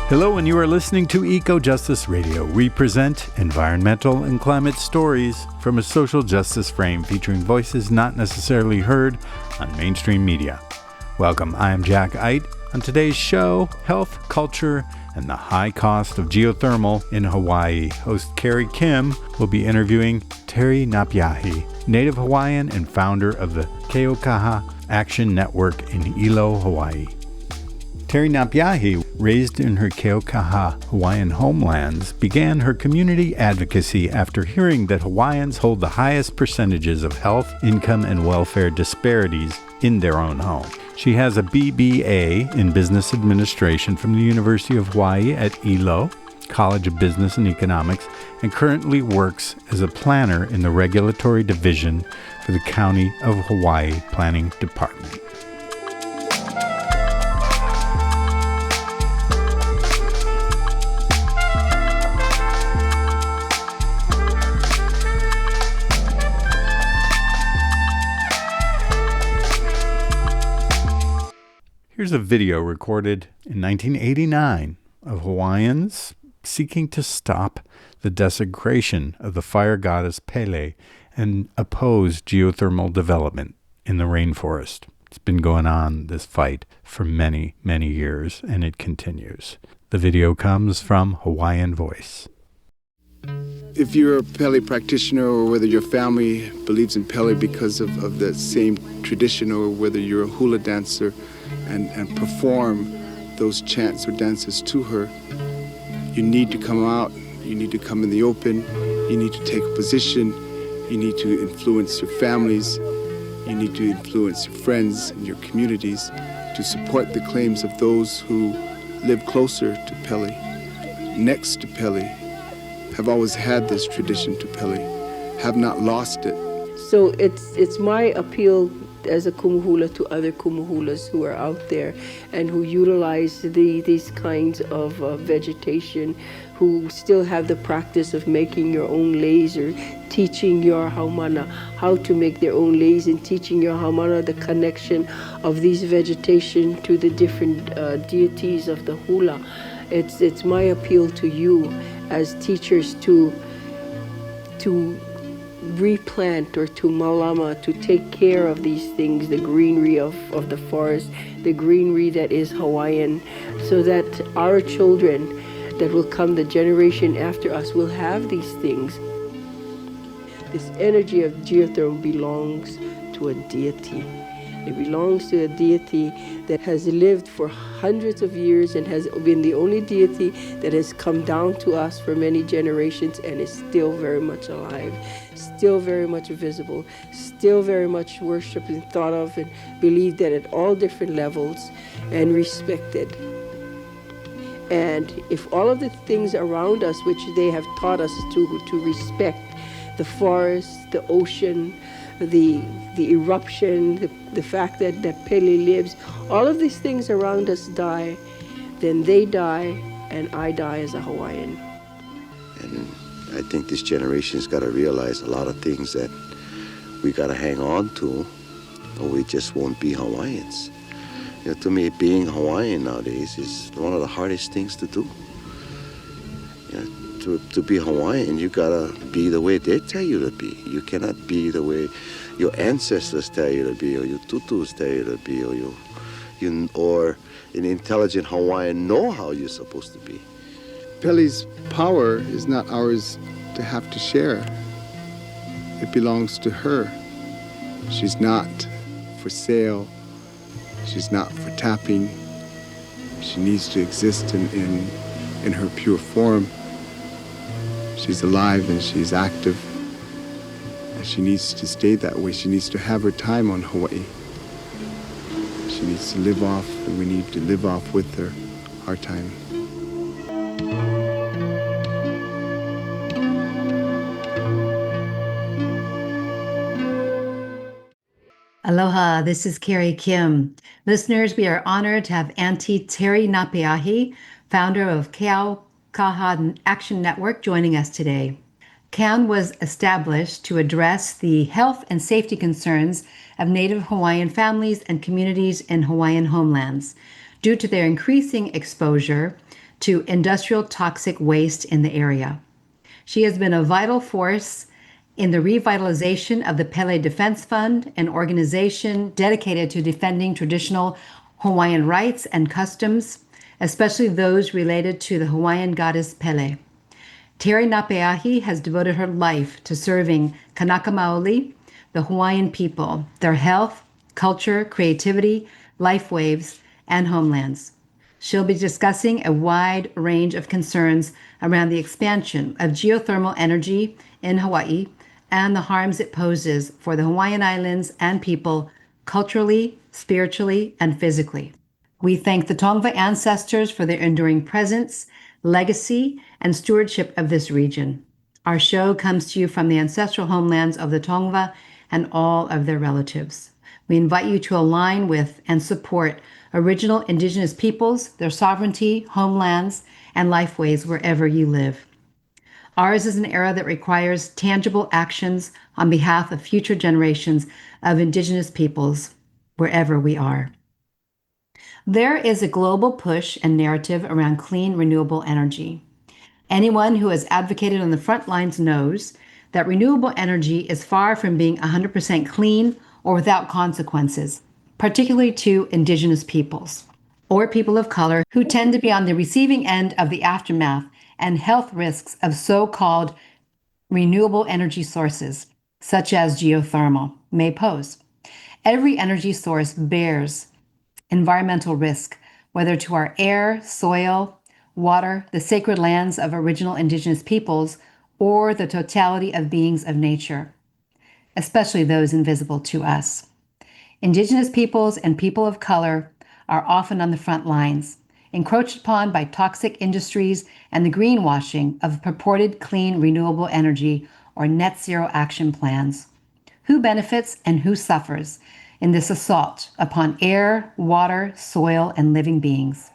Hello, and you are listening to Eco Justice Radio. We present environmental and climate stories from a social justice frame featuring voices not necessarily heard on mainstream media. Welcome, I am Jack Eit. On today's show, health, culture, and the high cost of geothermal in Hawaii. Host Carrie Kim will be interviewing Terri Napeahi, Native Hawaiian and founder of the Keaukaha Action Network in Hilo, Hawaii. Terri Napeahi, raised in her Keaukaha Hawaiian homelands, began her community advocacy after hearing that Hawaiians hold the highest percentages of health, income, and welfare disparities in their own home. She has a BBA in Business Administration from the University of Hawaii at Hilo College of Business and Economics, and currently works as a planner in the Regulatory Division for the County of Hawaii Planning Department. Here's a video recorded in 1989 of Hawaiians seeking to stop the desecration of the fire goddess Pele and oppose geothermal development in the rainforest. It's been going on, this fight, for many, many years, and it continues. The video comes from Hawaiian Voice. If you're a Pele practitioner, or whether your family believes in Pele because of the same tradition, or whether you're a hula dancer and perform those chants or dances to her, you need to come out, you need to come in the open, you need to take a position, you need to influence your families, you need to influence your friends and your communities to support the claims of those who live closer to Pele, next to Pele, have always had this tradition to Pele, have not lost it. So it's my appeal as a kumuhula to other kumuhulas who are out there and who utilize these kinds of vegetation, who still have the practice of making your own leis or teaching your haumana how to make their own leis, and teaching your haumana the connection of these vegetation to the different deities of the hula. It's my appeal to you as teachers to replant or to malama, to take care of these things, the greenery of the forest, the greenery that is Hawaiian, so that our children that will come, the generation after us, will have these things. This energy of geothermal belongs to a deity. It belongs to a deity that has lived for hundreds of years and has been the only deity that has come down to us for many generations and is still very much alive, still very much visible, still very much worshipped and thought of and believed at all different levels and respected. And if all of the things around us, which they have taught us to respect, the forest, the ocean, the eruption, the fact that Pele lives, all of these things around us die, then they die, and I die as a Hawaiian. And I think this generation's got to realize a lot of things that we got to hang on to, or we just won't be Hawaiians. You know, to me, being Hawaiian nowadays is one of the hardest things to do. You know, to be Hawaiian, you gotta be the way they tell you to be. You cannot be the way your ancestors tell you to be, or your tutus tell you to be, or an intelligent Hawaiian know how you're supposed to be. Pele's power is not ours to have to share. It belongs to her. She's not for sale. She's not for tapping. She needs to exist in her pure form. She's alive and she's active. And she needs to stay that way. She needs to have her time on Hawaii. She needs to live off, and we need to live off with her our time. Aloha, this is Carrie Kim. Listeners, we are honored to have Auntie Terri Napeahi, founder of Keaukaha Action Network, joining us today. CAN was established to address the health and safety concerns of Native Hawaiian families and communities in Hawaiian homelands due to their increasing exposure to industrial toxic waste in the area. She has been a vital force in the revitalization of the Pele Defense Fund, an organization dedicated to defending traditional Hawaiian rights and customs, especially those related to the Hawaiian goddess Pele. Terri Napeahi has devoted her life to serving Kanaka Maoli, the Hawaiian people, their health, culture, creativity, life waves, and homelands. She'll be discussing a wide range of concerns around the expansion of geothermal energy in Hawaii and the harms it poses for the Hawaiian Islands and people culturally, spiritually, and physically. We thank the Tongva ancestors for their enduring presence, legacy, and stewardship of this region. Our show comes to you from the ancestral homelands of the Tongva and all of their relatives. We invite you to align with and support original Indigenous peoples, their sovereignty, homelands, and lifeways wherever you live. Ours is an era that requires tangible actions on behalf of future generations of Indigenous peoples wherever we are. There is a global push and narrative around clean, renewable energy. Anyone who has advocated on the front lines knows that renewable energy is far from being 100% clean or without consequences, particularly to Indigenous peoples or people of color who tend to be on the receiving end of the aftermath and health risks of so-called renewable energy sources, such as geothermal, may pose. Every energy source bears environmental risk, whether to our air, soil, water, the sacred lands of original Indigenous peoples, or the totality of beings of nature, especially those invisible to us. Indigenous peoples and people of color are often on the front lines, encroached upon by toxic industries and the greenwashing of purported clean renewable energy or net zero action plans. Who benefits and who suffers in this assault upon air, water, soil, and living beings?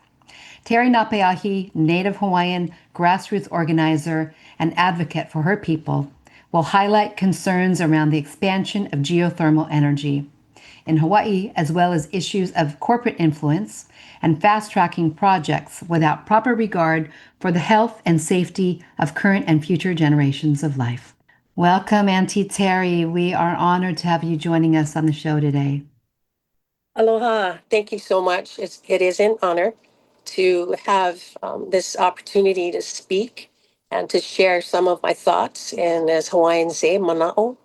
Terri Napeahi, Native Hawaiian grassroots organizer and advocate for her people, will highlight concerns around the expansion of geothermal energy in Hawaii, as well as issues of corporate influence and fast-tracking projects without proper regard for the health and safety of current and future generations of life. Welcome, Auntie Terri. We are honored to have you joining us on the show today. Aloha. Thank you so much. It is an honor to have this opportunity to speak and to share some of my thoughts. And as Hawaiians say, mana'o.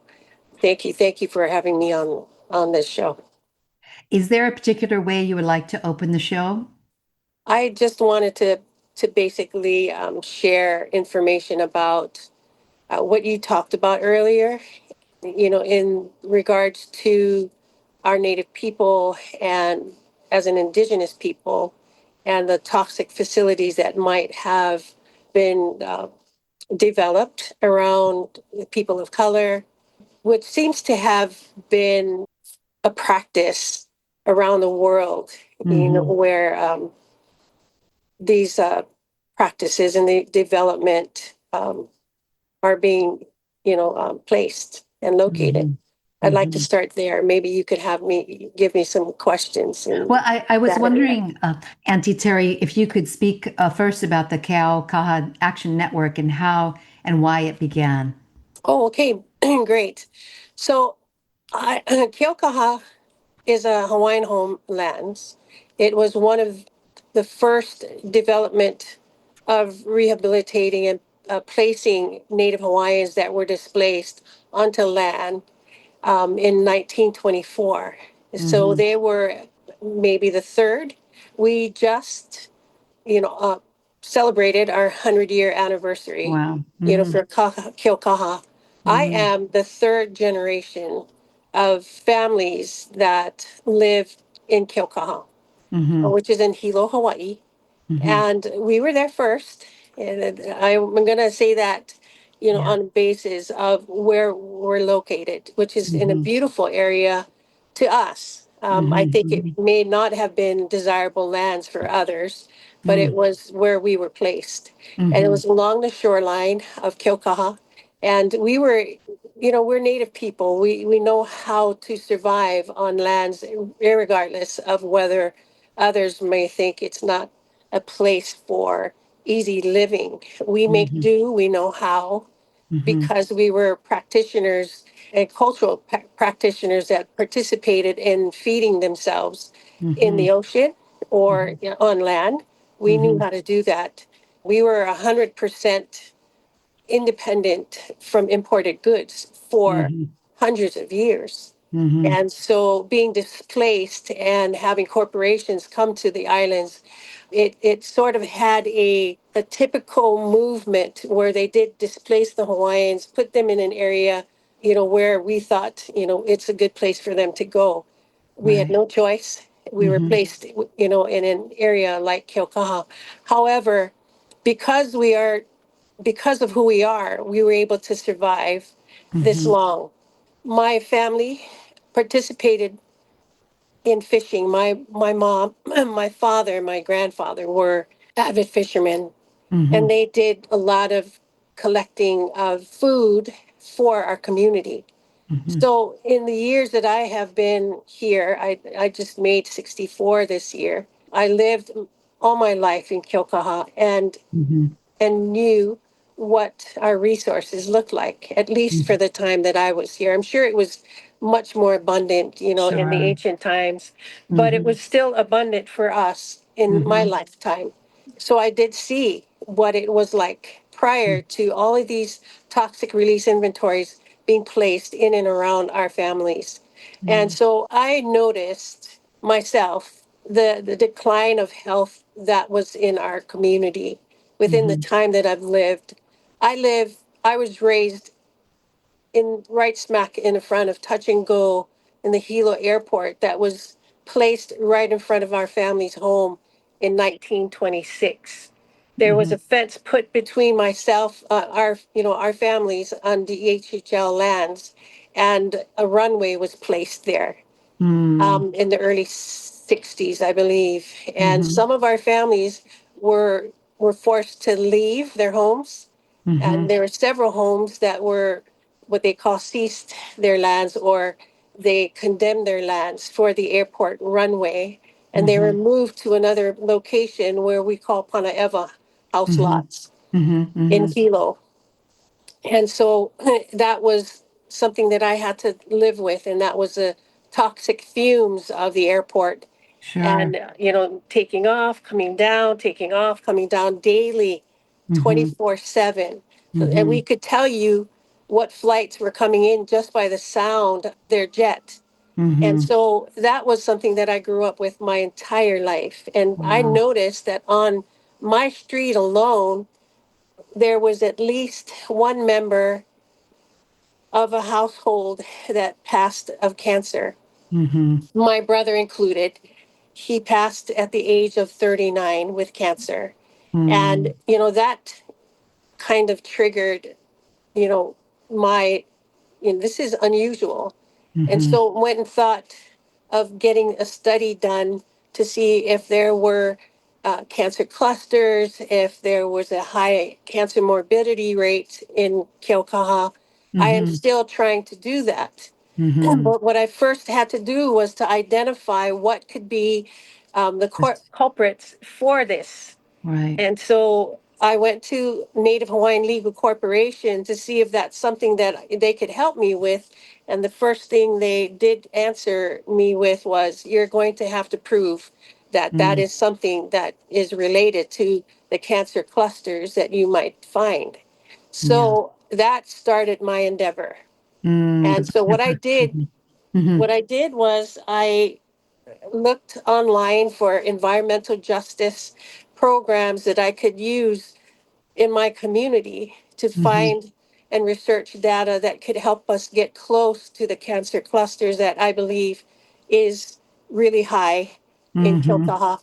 Thank you for having me on this show. Is there a particular way you would like to open the show? I just wanted to basically share information about what you talked about earlier, in regards to our Native people and as an Indigenous people and the toxic facilities that might have been developed around the people of color, which seems to have been a practice around the world, where these practices and the development are being, placed and located. I'd like to start there. Maybe you could give me some questions. Well, I was wondering, Auntie Terri, if you could speak first about the Keaukaha Action Network and how and why it began. Oh, okay. Great. So Keaukaha is a Hawaiian homelands. It was one of the first development of rehabilitating and placing Native Hawaiians that were displaced onto land in 1924. So they were maybe the third. We just, celebrated our 100-year anniversary. Wow. For Keaukaha. I am the third generation of families that live in Keaukaha, which is in Hilo, Hawaii. And we were there first. And I'm going to say that, on the basis of where we're located, which is in a beautiful area to us. I think it may not have been desirable lands for others, but it was where we were placed. And it was along the shoreline of Keaukaha. And we were, we're Native people. We know how to survive on lands, regardless of whether others may think it's not a place for easy living. We make do, we know how, because we were practitioners and cultural practitioners that participated in feeding themselves in the ocean or on land. We knew how to do that. We were 100% independent from imported goods for hundreds of years. And so being displaced and having corporations come to the islands, it sort of had a typical movement where they did displace the Hawaiians, put them in an area, where we thought, it's a good place for them to go. We had no choice. We were placed, in an area like Keaukaha. However, because because of who we are, we were able to survive this long. My family participated in fishing. My mom, my father, my grandfather were avid fishermen, and they did a lot of collecting of food for our community. So in the years that I have been here, I just made 64 this year. I lived all my life in Keaukaha and knew what our resources looked like, at least for the time that I was here. I'm sure it was much more abundant, in the Sure. ancient times, but it was still abundant for us in my lifetime. So I did see what it was like prior to all of these toxic release inventories being placed in and around our families. And so I noticed myself the decline of health that was in our community within the time that I've lived. I was raised in right smack in front of touch and go in the Hilo airport that was placed right in front of our family's home in 1926. There was a fence put between myself, our families on DHHL lands, and a runway was placed there in the early 60s, I believe. And some of our families were forced to leave their homes. And there were several homes that were what they call ceased their lands, or they condemned their lands for the airport runway. And they were moved to another location where we call Panaeva house lots in Hilo. And so that was something that I had to live with, and that was the toxic fumes of the airport. Sure. And, taking off, coming down, taking off, coming down daily, 24/7. And we could tell you what flights were coming in just by the sound of their jet. And so that was something that I grew up with my entire life. And I Wow. noticed that on my street alone, there was at least one member of a household that passed of cancer, my brother included. He passed at the age of 39 with cancer. And, that kind of triggered, you know, my, this is unusual. And so went and thought of getting a study done to see if there were cancer clusters, if there was a high cancer morbidity rate in Keaukaha. I am still trying to do that. But what I first had to do was to identify what could be the culprits for this. Right. And so I went to Native Hawaiian Legal Corporation to see if that's something that they could help me with. And the first thing they did answer me with was, you're going to have to prove that that is something that is related to the cancer clusters that you might find. Yeah. So that started my endeavor. The And so potential. Mm-hmm. what I did was I looked online for environmental justice programs that I could use in my community to find and research data that could help us get close to the cancer clusters that I believe is really high in Keaukaha.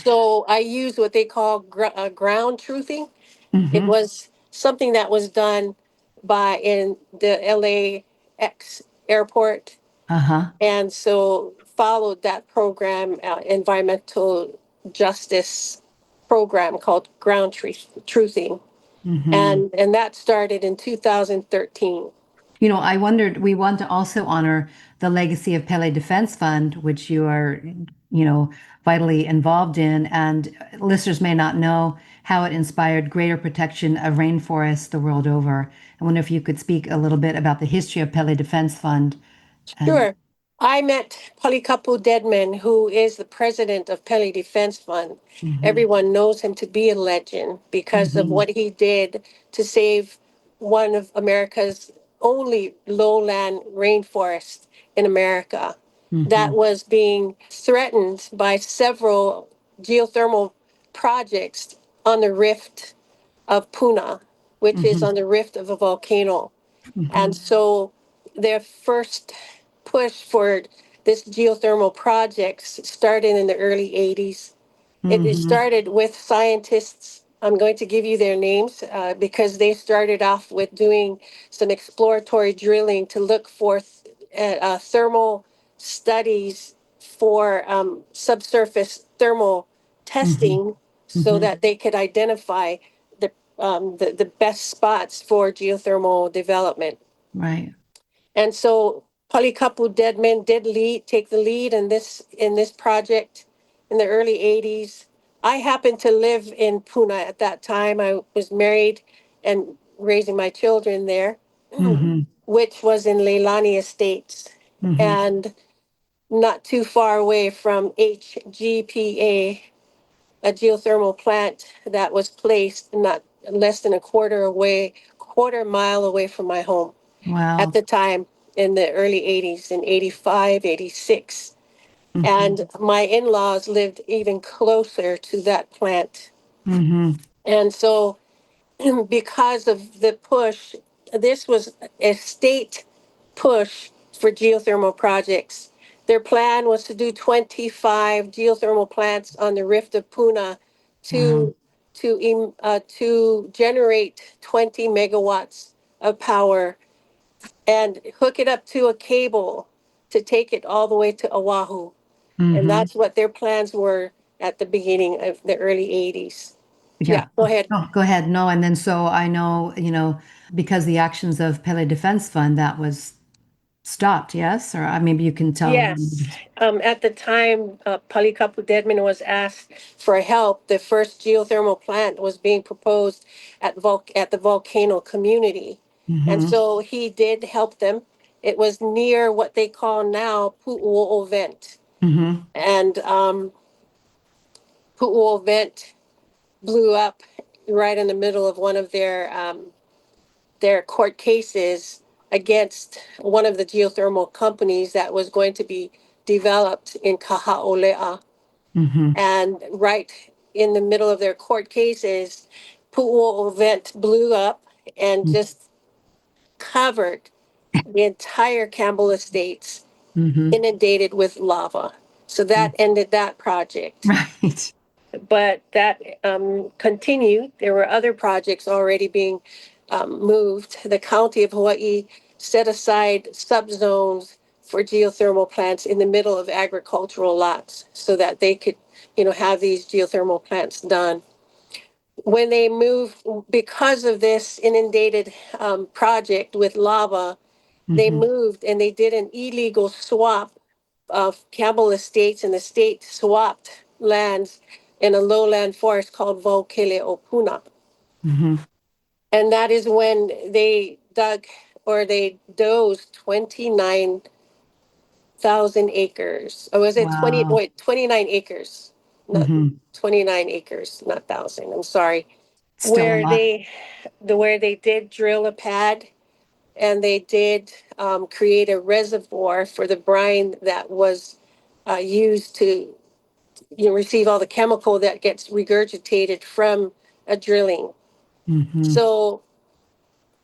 So I used what they call ground truthing. It was something that was done by in the LAX airport, Uh-huh. and so followed that program, environmental justice program called ground truthing, and that started in 2013. I wondered, we want to also honor the legacy of Pele Defense Fund, which you are, vitally involved in. And listeners may not know how it inspired greater protection of rainforests the world over. I wonder if you could speak a little bit about the history of Pele Defense Fund. Sure. I met Palikapu Deadman, who is the president of Pele Defense Fund. Everyone knows him to be a legend because of what he did to save one of America's only lowland rainforests in America that was being threatened by several geothermal projects on the rift of Puna, which is on the rift of a volcano. And so their first push for this geothermal projects started in the early 80s. It started with scientists. I'm going to give you their names because they started off with doing some exploratory drilling to look for thermal studies for subsurface thermal testing so that they could identify the best spots for geothermal development. Right. And so Palikapu Deadman did take the lead in this project in the early 80s. I happened to live in Puna at that time. I was married and raising my children there, which was in Leilani Estates and not too far away from HGPA, a geothermal plant that was placed not less than quarter mile away from my home at Wow. the time in the early 80s, in 85, 86. And my in-laws lived even closer to that plant. And so because of the push, this was a state push for geothermal projects. Their plan was to do 25 geothermal plants on the Rift of Puna Wow. to generate 20 megawatts of power and hook it up to a cable to take it all the way to Oahu. And that's what their plans were at the beginning of the early 80s. Yeah. Yeah, go ahead. Oh, go ahead. No, and then so I know, because the actions of Pele Defense Fund, that was stopped, yes? Or maybe you can tell. Yes. At the time, Palikapu Deadman was asked for help. The first geothermal plant was being proposed at the volcano community. And so he did help them. It was near what they call now Pu'uo'o Vent. And Pu'uo'o Vent blew up right in the middle of one of their court cases against one of the geothermal companies that was going to be developed in Kaha'olea. And right in the middle of their court cases, Pu'uo'o Vent blew up and just covered the entire Campbell Estates, inundated with lava. So that ended that project. Right. But that continued. There were other projects already being moved. The county of Hawaii set aside subzones for geothermal plants in the middle of agricultural lots so that they could, have these geothermal plants done. When they moved, because of this inundated project with lava, they moved and they did an illegal swap of Campbell Estates, and the state swapped lands in a lowland forest called Vaukele Opuna. And that is when they they dozed 29,000 acres. Or was it Wow. 29 acres? Not 29 acres, not thousand. I'm sorry. Still a Where lot. they did drill a pad and they did create a reservoir for the brine that was used to receive all the chemical that gets regurgitated from a drilling. So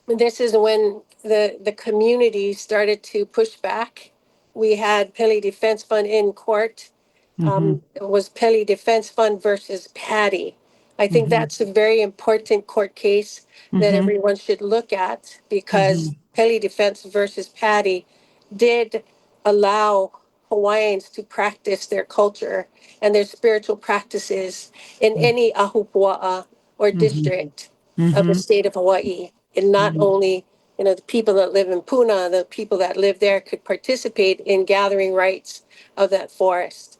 this is when the community started to push back. We had Pele Defense Fund in court. It was Pele Defense Fund versus Patty. I think that's a very important court case that everyone should look at because Pele Defense versus Patty did allow Hawaiians to practice their culture and their spiritual practices in any ahupua'a or district of the state of Hawaii, and not only the people that live in Puna, the people that live there could participate in gathering rights of that forest.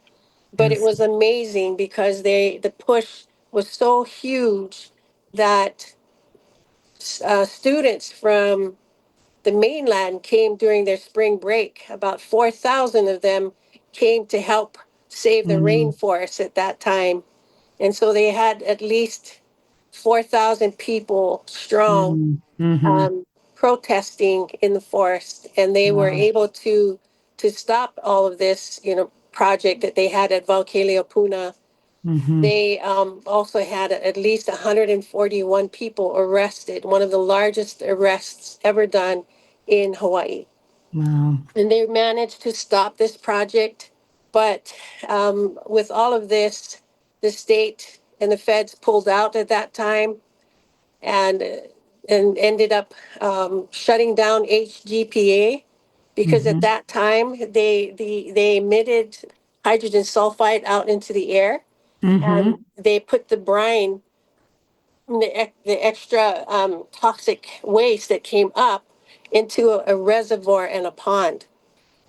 But it Yes. was amazing because the push was so huge that students from the mainland came during their spring break. About 4,000 of them came to help save the Mm, rainforest at that time. And so they had at least 4,000 people strong mm, mm-hmm. protesting in the forest. And they were Wow. able to stop all of this, project that they had at Puna. Mm-hmm. They also had at least 141 people arrested, one of the largest arrests ever done in Hawaii. Wow. And they managed to stop this project. But with all of this, the state and the feds pulled out at that time and ended up shutting down HGPA because at Mm-hmm. that time they emitted hydrogen sulfide out into the air, Mm-hmm. and they put the brine, the extra toxic waste that came up into a reservoir and a pond.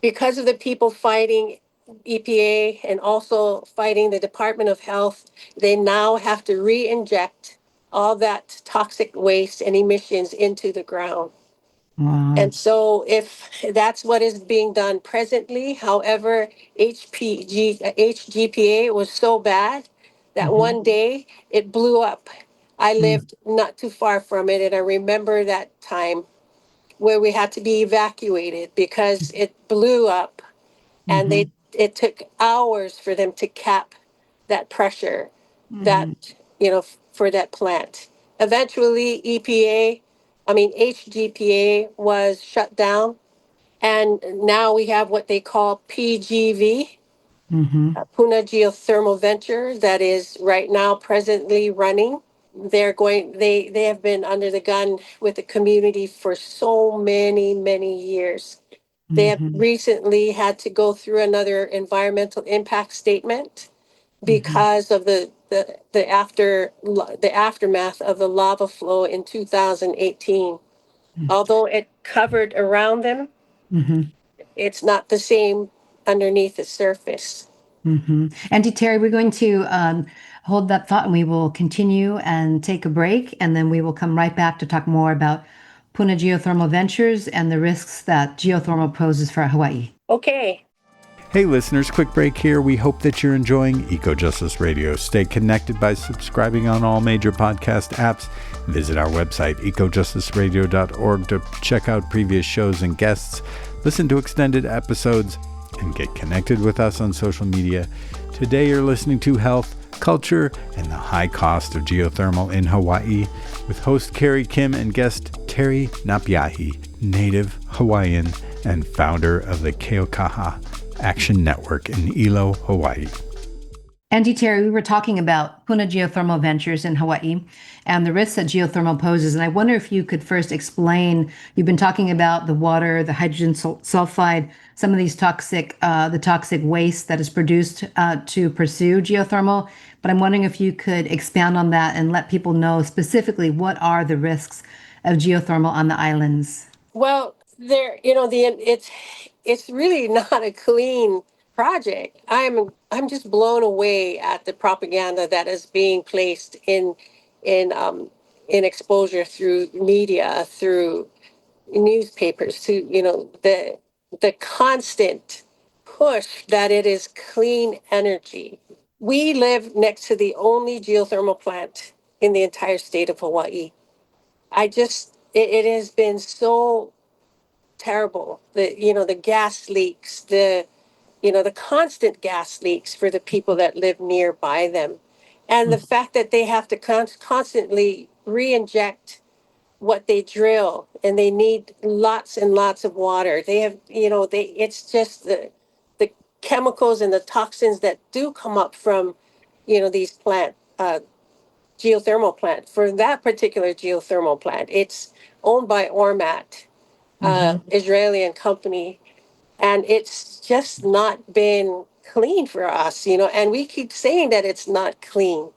Because of the people fighting EPA and also fighting the Department of Health, they now have to re-inject all that toxic waste and emissions into the ground. Wow. And so if that's what is being done presently, however, HGPA was so bad that Mm-hmm. one day it blew up. I Mm, lived not too far from it, and I remember that time where we had to be evacuated because it blew up, and mm-hmm. it took hours for them to cap that pressure that Mm-hmm. for that plant. Eventually HGPA was shut down, and now we have what they call PGV, Mm-hmm. Puna Geothermal Venture, that is right now presently running. They have been under the gun with the community for so many years. They have Mm-hmm. recently had to go through another environmental impact statement Mm-hmm. because of the aftermath of the lava flow in 2018. Although it covered around them, Mm-hmm. it's not the same underneath the surface. Mm-hmm. Auntie Terry, we're going to hold that thought and we will continue and take a break. And then we will come right back to talk more about Puna Geothermal Ventures and the risks that geothermal poses for Hawaii. Okay. Hey listeners, quick break here. We hope that you're enjoying Eco Justice Radio. Stay connected by subscribing on all major podcast apps. Visit our website, ecojusticeradio.org, to check out previous shows and guests, listen to extended episodes, and get connected with us on social media. Today you're listening to Health, Culture, and the High Cost of Geothermal in Hawaii with host Carrie Kim and guest Terri Napeahi, Native Hawaiian and founder of the Keaukaha Action Network in Hilo, Hawaii. Auntie Terry, we were talking about Puna Geothermal Ventures in Hawaii and the risks that geothermal poses. And I wonder if you could first explain, you've been talking about the water, the hydrogen sulfide, some of these the toxic waste that is produced to pursue geothermal. But I'm wondering if you could expand on that and let people know specifically what are the risks of geothermal on the islands. Well, it's really not a clean project. I'm just blown away at the propaganda that is being placed in in exposure through media, through newspapers, to the constant push that it is clean energy. We live next to the only geothermal plant in the entire state of Hawaii. It has been so terrible. The gas leaks, the constant gas leaks for the people that live nearby them. And the fact that they have to constantly re-inject what they drill, and they need lots and lots of water. They have, it's just the chemicals and the toxins that do come up from, these geothermal plant. For that particular geothermal plant, it's owned by Ormat, Mm-hmm. Israeli company, and it's just not been clean for us, and we keep saying that it's not clean.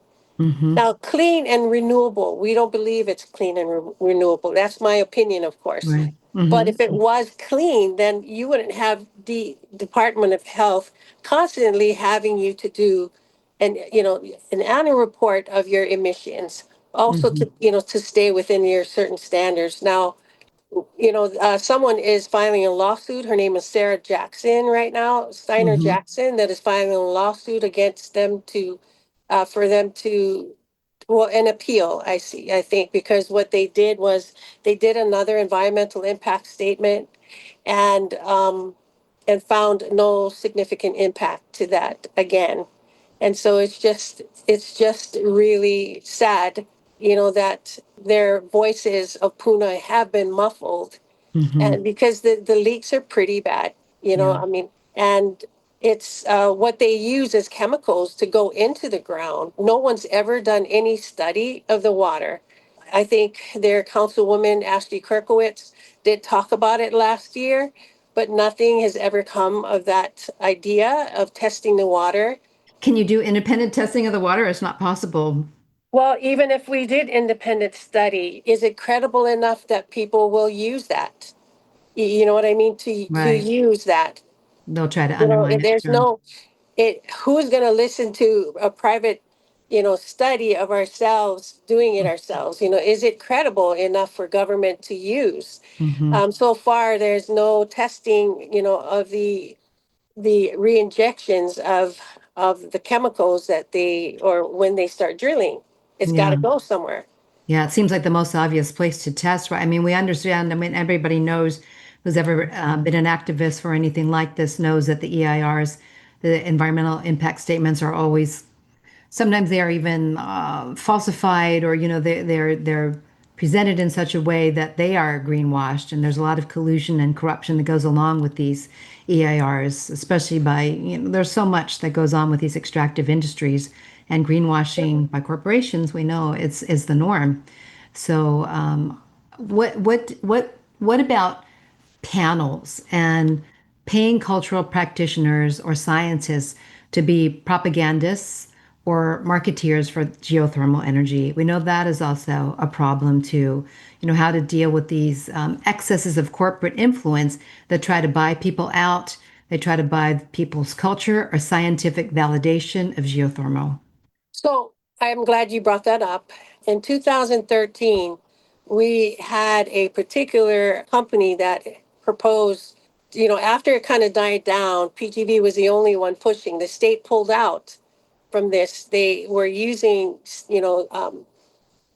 Now, clean and renewable, we don't believe it's clean and renewable. That's my opinion, of course. Right. But if it was clean, then you wouldn't have the Department of Health constantly having you to do an annual report of your emissions, also to, to stay within your certain standards. Now, someone is filing a lawsuit. Her name is Sarah Jackson right now, Steiner Jackson, that is filing a lawsuit against them for them to, well, an appeal, I think, because what they did was they did another environmental impact statement and, and found no significant impact to that again. And so it's just really sad, that their voices of Puna have been muffled, and because the leaks are pretty bad, Yeah. I mean, and it's what they use as chemicals to go into the ground. No one's ever done any study of the water. I think their councilwoman Ashley Kirkowitz did talk about it last year, but nothing has ever come of that idea of testing the water. Can you do independent testing of the water? It's not possible. Well, even if we did independent study, is it credible enough that people will use that? You know what I mean? To Right. use that. They'll try to undermine it. There's Sure. no who's going to listen to a private, study of ourselves doing it ourselves? Is it credible enough for government to use? So far, there's no testing, of the reinjections of the chemicals that they or when they start drilling. It's got Yeah. to go somewhere. Yeah, it seems like the most obvious place to test, right? I mean, we understand, I mean, everybody knows who's ever been an activist for anything like this knows that the EIRs, the environmental impact statements, are always sometimes they are even falsified, or they're presented in such a way that they are greenwashed, and there's a lot of collusion and corruption that goes along with these EIRs, especially by there's so much that goes on with these extractive industries, and greenwashing by corporations, we know it's is the norm. So what about panels and paying cultural practitioners or scientists to be propagandists or marketeers for geothermal energy? We know that is also a problem too. How to deal with these excesses of corporate influence that try to buy people out. They try to buy people's culture or scientific validation of geothermal. So I'm glad you brought that up. In 2013, we had a particular company that proposed, after it kind of died down, PGV was the only one pushing. The state pulled out from this. They were using,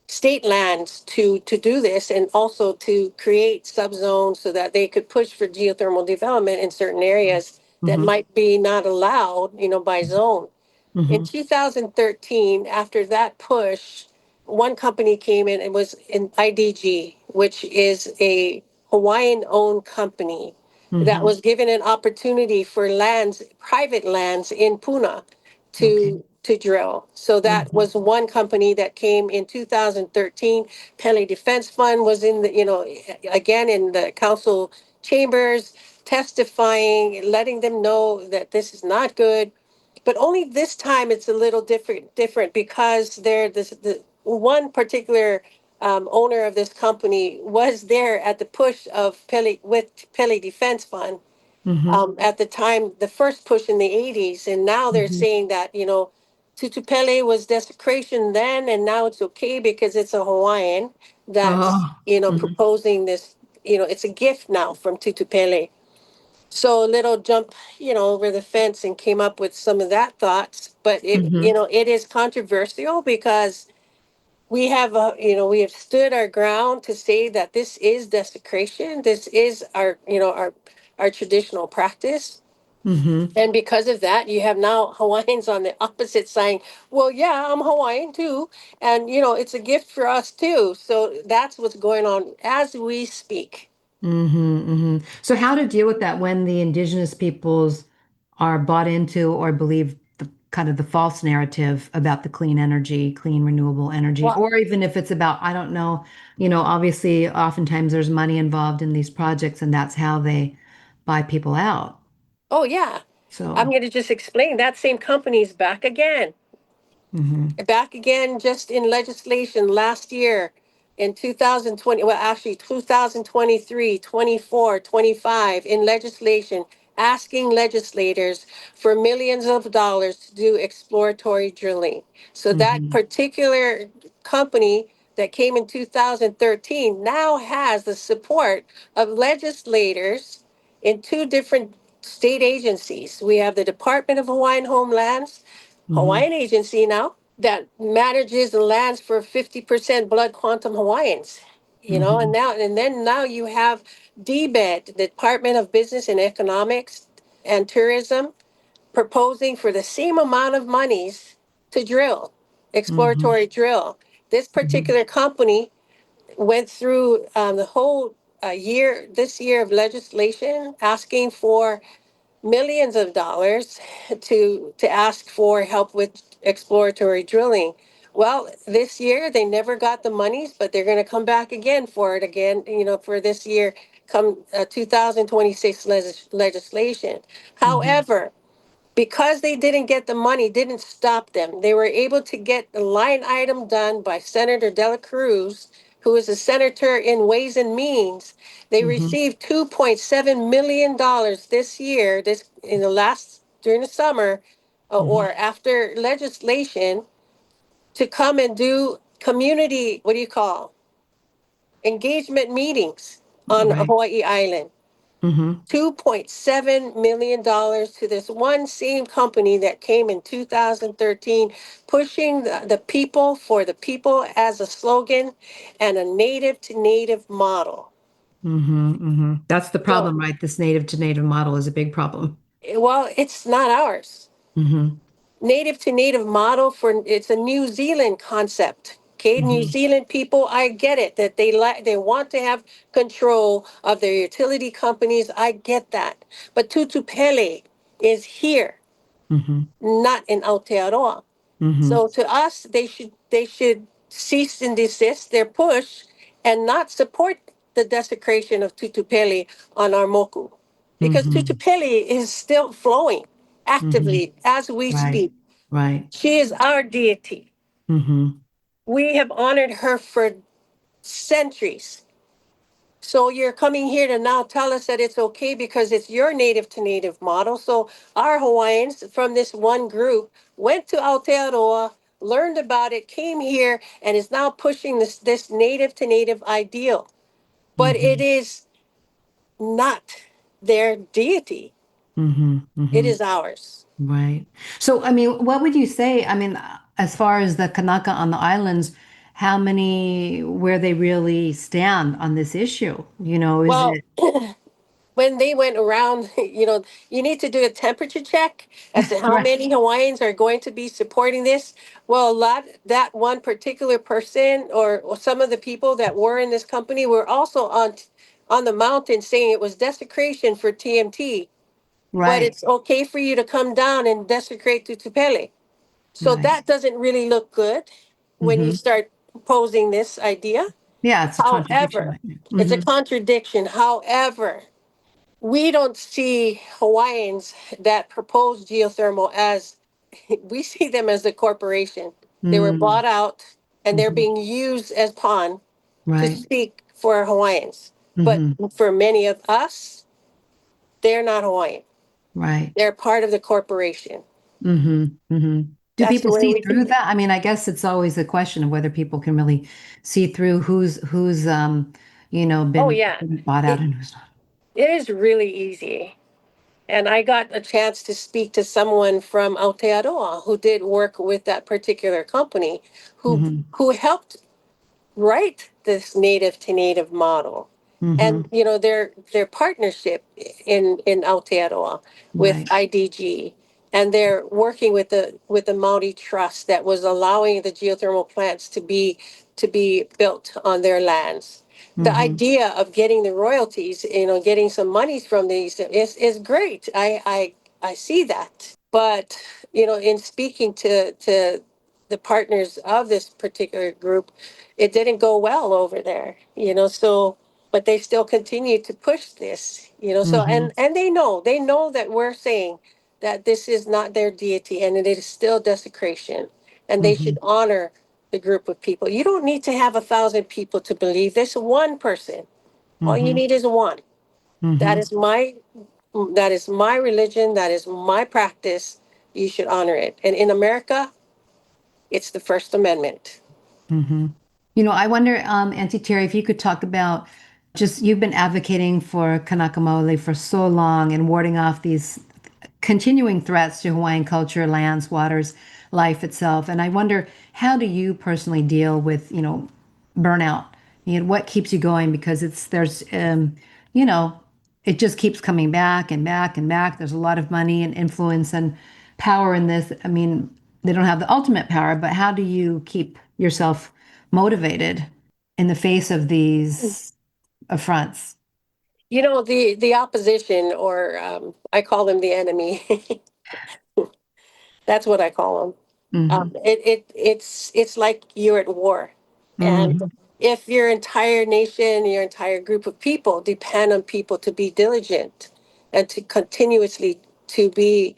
state lands to do this, and also to create subzones so that they could push for geothermal development in certain areas that Mm-hmm. might be not allowed, by zone. In Mm-hmm. 2013, after that push, one company came in. It was in IDG, which is a Hawaiian owned company that Mm-hmm. was given an opportunity for lands, private lands in Puna Okay. to drill. So that Mm-hmm. was one company that came in 2013. Pele Defense Fund was in the, again in the council chambers testifying, letting them know that this is not good. But only this time it's a little different because the one particular owner of this company was there at the push of Pele with Pele Defense Fund Mm-hmm. at the time, the first push in the 80s. And now they're Mm-hmm. saying that, Tutupele was desecration then, and now it's okay because it's a Hawaiian that's, Oh. Mm-hmm. proposing this, it's a gift now from Tutupele. So Little jump, over the fence and came up with some of that thoughts. But Mm-hmm. it is controversial because we have stood our ground to say that this is desecration. This is our traditional practice. Mm-hmm. And because of that, you have now Hawaiians on the opposite saying, well, yeah, I'm Hawaiian too. And, it's a gift for us too. So that's what's going on as we speak. Mm-hmm, mm-hmm. So, how to deal with that when the indigenous peoples are bought into or believe the kind of the false narrative about the clean energy, clean renewable energy, Well, or even if it's about, I don't know, obviously, oftentimes there's money involved in these projects, and that's how they buy people out. oh, yeah. I'm So, going to just explain that same company's back again. Back again, just in legislation last year in 2020, well, actually 2023, 24, 25, in legislation, asking legislators for millions of dollars to do exploratory drilling. So that particular company that came in 2013 now has the support of legislators in two different state agencies. We have the Department of Hawaiian Homelands, Hawaiian agency now, that manages the lands for 50% blood quantum Hawaiians, and then now you have DBED, the Department of Business and Economics and Tourism, proposing for the same amount of monies to drill, exploratory drill. This particular company went through the whole this year of legislation asking for millions of dollars to ask for help with exploratory drilling. Well, this year they never got the monies, but they're going to come back again for it again, for this year, come 2026 legislation. However, because they didn't get the money, didn't stop them. They were able to get the line item done by Senator Dela Cruz, who is a senator in Ways and Means. They received $2.7 million this year, this in the last during the summer, or after legislation, to come and do community, what do you call, engagement meetings on Right. Hawaii Island. $2.7 million to this one same company that came in 2013, pushing the people for the people as a slogan and a native to native model. That's the So, problem, right? This native to native model is a big problem. well, it's not ours. Native to native model it's a New Zealand concept. Okay, New Zealand people, I get it that they want to have control of their utility companies. I get that, but Tutupele is here, not in Aotearoa. So to us, they should cease and desist their push and not support the desecration of Tutupele on our moku, because Tutupele is still flowing actively as we Right. speak. Right. She is our deity. We have honored her for centuries. So you're coming here to now tell us that it's okay because it's your native to native model. So our Hawaiians from this one group went to Aotearoa, learned about it, came here, and is now pushing this native to native ideal. But it is not their deity. It is ours. Right. So, I mean, what would you say? I mean, as far as the Kanaka on the islands, how many, where they really stand on this issue? Is Well, it when they went around, you need to do a temperature check as to how right? many Hawaiians are going to be supporting this. Well, that one particular person or some of the people that were in this company were also on the mountain saying it was desecration for TMT, but Right. it's okay for you to come down and desecrate Tutupele. So Right. that doesn't really look good when you start proposing this idea. Yeah, it's a contradiction However, right there. it's a contradiction. However, we don't see Hawaiians that propose geothermal as we see them as a corporation. They were bought out and they're being used as pawn to Right. speak for Hawaiians. But for many of us, they're not Hawaiian. Right. They're part of the corporation. Do That's the people way see we through see it. that? I mean, I guess it's always a question of whether people can really see through who's Oh, been yeah. bought out It, and who's not. it is really easy. And I got a chance to speak to someone from Aotearoa who did work with that particular company who helped write this native to native model. And their partnership in Aotearoa with Right. IDG, and they're working with the Maori Trust that was allowing the geothermal plants to be built on their lands. The idea of getting the royalties, getting some monies from these is great. I see that. But, in speaking to the partners of this particular group, it didn't go well over there, so, but they still continue to push this, so, and they know that we're saying that this is not their deity and it is still desecration. and they should honor the group of people. You don't need to have 1,000 people to believe. There's one person. All you need is one. That is my religion. That is my practice. You should honor it. And in America, it's the First Amendment. You know, I wonder, Auntie Terri, if you could talk about just you've been advocating for Kanaka Maoli for so long and warding off these continuing threats to Hawaiian culture, lands, waters, life itself. And I wonder, how do you personally deal with, burnout? What keeps you going? Because you know, it just keeps coming back and back and back. There's a lot of money and influence and power in this. I mean, they don't have the ultimate power, but how do you keep yourself motivated in the face of these affronts? You know, the opposition, or I call them the enemy. That's what I call them. It's like you're at war, and if your entire nation, your entire group of people depend on people to be diligent and to continuously to be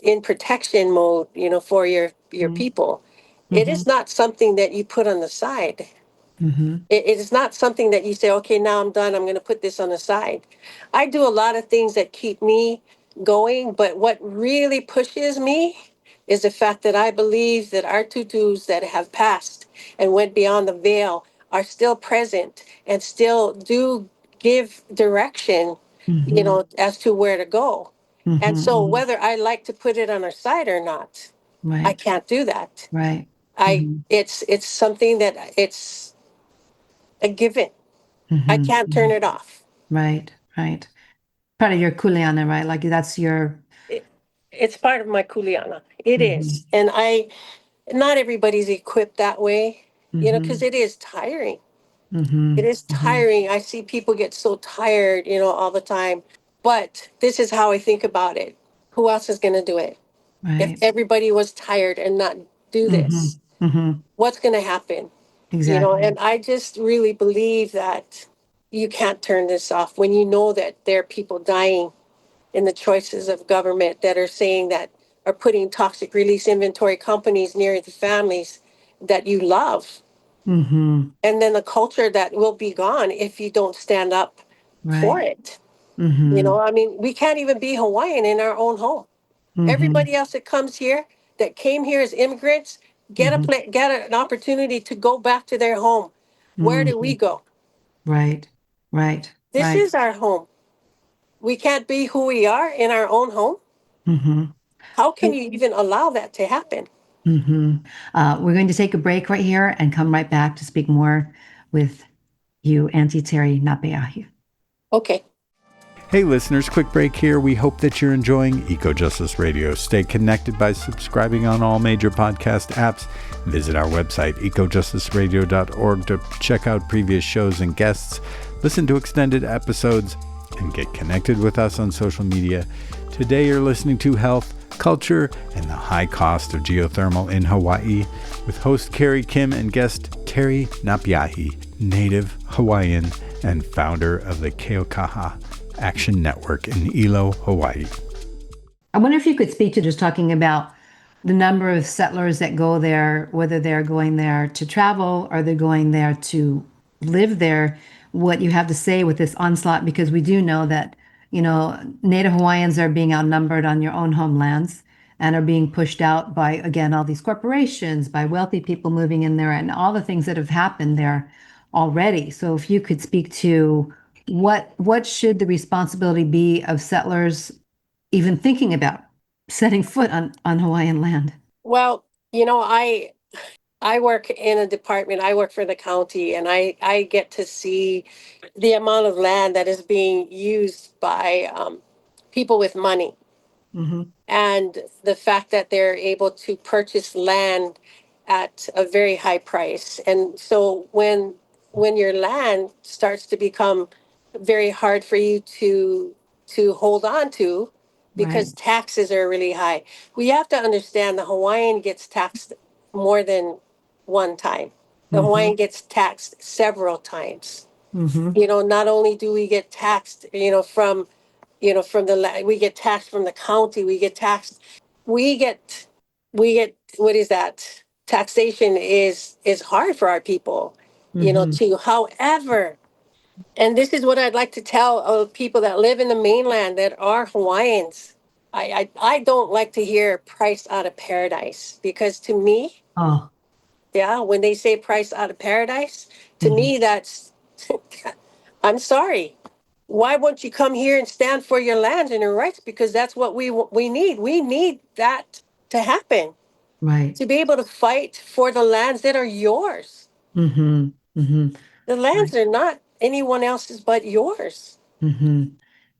in protection mode, for your people, it is not something that you put on the side. It is not something that you say, okay, now I'm done. I'm going to put this on the side. I do a lot of things that keep me going, but what really pushes me is the fact that I believe that our tutus that have passed and went beyond the veil are still present and still do give direction, as to where to go. And so whether I like to put it on our side or not, I Right, can't do that. right. It's something that it's a given. I can't turn it off. Right, right. Part of your kuleana, right? Like that's your. It's part of my kuleana. It is. And not everybody's equipped that way, because it is tiring. It is tiring. I see people get so tired, all the time. But this is how I think about it. Who else is going to do it? If Right. everybody was tired and not do this, what's going to happen? Exactly. And I just really believe that you can't turn this off when you know that there are people dying in the choices of government that are saying that are putting toxic release inventory companies near the families that you love. And then the culture that will be gone if you don't stand up for Right. it. I mean, we can't even be Hawaiian in our own home. Everybody else that comes here, that came here as immigrants, get an opportunity to go back to their home. Where do we go? Right, right, This right. is our home. We can't be who we are in our own home. How can you even allow that to happen? We're going to take a break right here and come right back to speak more with you, Auntie Terri Napeahi. Okay. Hey listeners, quick break here. We hope that you're enjoying Eco Justice Radio. Stay connected by subscribing on all major podcast apps. Visit our website, ecojusticeradio.org, to check out previous shows and guests, listen to extended episodes, and get connected with us on social media. Today you're listening to Health, Culture, and the High Cost of Geothermal in Hawaii with host Carrie Kim and guest Terri Napeahi, Native Hawaiian and founder of the Keaukaha Action Network in Hilo, Hawaii. I wonder if you could speak to just talking about the number of settlers that go there, whether they're going there to travel or they're going there to live there, what you have to say with this onslaught, because we do know that, Native Hawaiians are being outnumbered on your own homelands and are being pushed out by, again, all these corporations, by wealthy people moving in there and all the things that have happened there already. So if you could speak to what should the responsibility be of settlers even thinking about setting foot on Hawaiian land? Well, I work in a department, I work for the county, and I get to see the amount of land that is being used by people with money. And the fact that they're able to purchase land at a very high price. And so when your land starts to become very hard for you to hold on to because Right. taxes are really high. We have to understand the Hawaiian gets taxed more than one time. The Hawaiian gets taxed several times. Not only do we get taxed, from we get taxed from the county, we get, what is that? taxation is hard for our people, to however, and this is what I'd like to tell people that live in the mainland that are Hawaiians. I don't like to hear price out of paradise, because to me, Oh. yeah, when they say price out of paradise, to Mhm. me, that's, I'm sorry. Why won't you come here and stand for your lands and your rights? Because that's what we need. We need that to happen, Right. to be able to fight for the lands that are yours. Mhm. Mhm. The lands Right. are not anyone else's but yours. Mhm.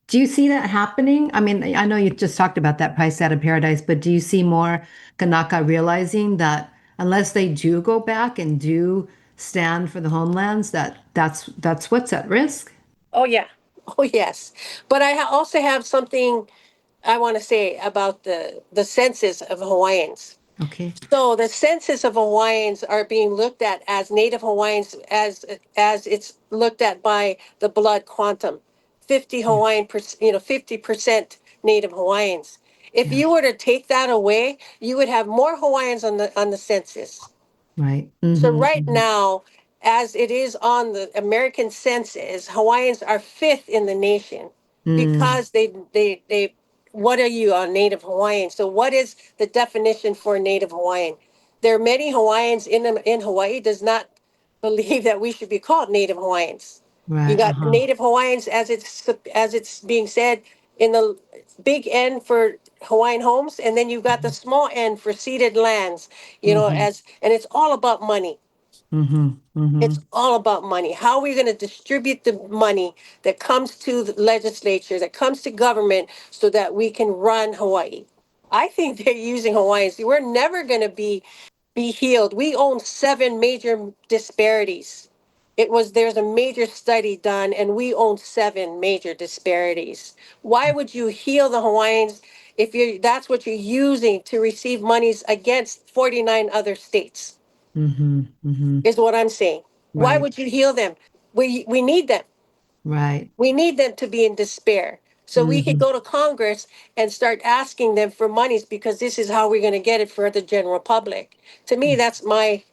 Do you see that happening? I mean, I know you just talked about that price out of paradise, but do you see more Kanaka realizing that unless they do go back and do stand for the homelands, that's what's at risk? Oh yeah. Oh yes. But I also have something I want to say about the census of Hawaiians. Okay. So the census of Hawaiians are being looked at as Native Hawaiians, as it's looked at by the blood quantum. 50 Yeah. Hawaiian, 50% Native Hawaiians. If Yeah. you were to take that away, you would have more Hawaiians on the census. Right. So Mm-hmm. right Mm-hmm. now, as it is on the American census, Hawaiians are fifth in the nation, Mm. because they what are you on Native Hawaiian? So what is the definition for Native Hawaiian? There are many Hawaiians in Hawaii does not believe that we should be called Native Hawaiians. You Right. got Uh-huh. Native Hawaiians, as it's being said, in the big N for Hawaiian homes, and then you've got the small N for ceded lands, Mm-hmm. and it's all about money. Mm-hmm. Mm-hmm. It's all about money. How are we going to distribute the money that comes to the legislature, that comes to government, so that we can run Hawaii? I think they're using Hawaiians. We're never going to be healed. We own seven major disparities. There's a major study done, and we own seven major disparities. Why would you heal the Hawaiians if that's what you're using to receive monies against 49 other states? Mm-hmm. Mm-hmm. Is what I'm saying. Why Right. would you heal them? We need them. Right. We need them to be in despair. So we could Mm-hmm. go to Congress and start asking them for monies, because this is how we're going to get it for the general public. To me, that's my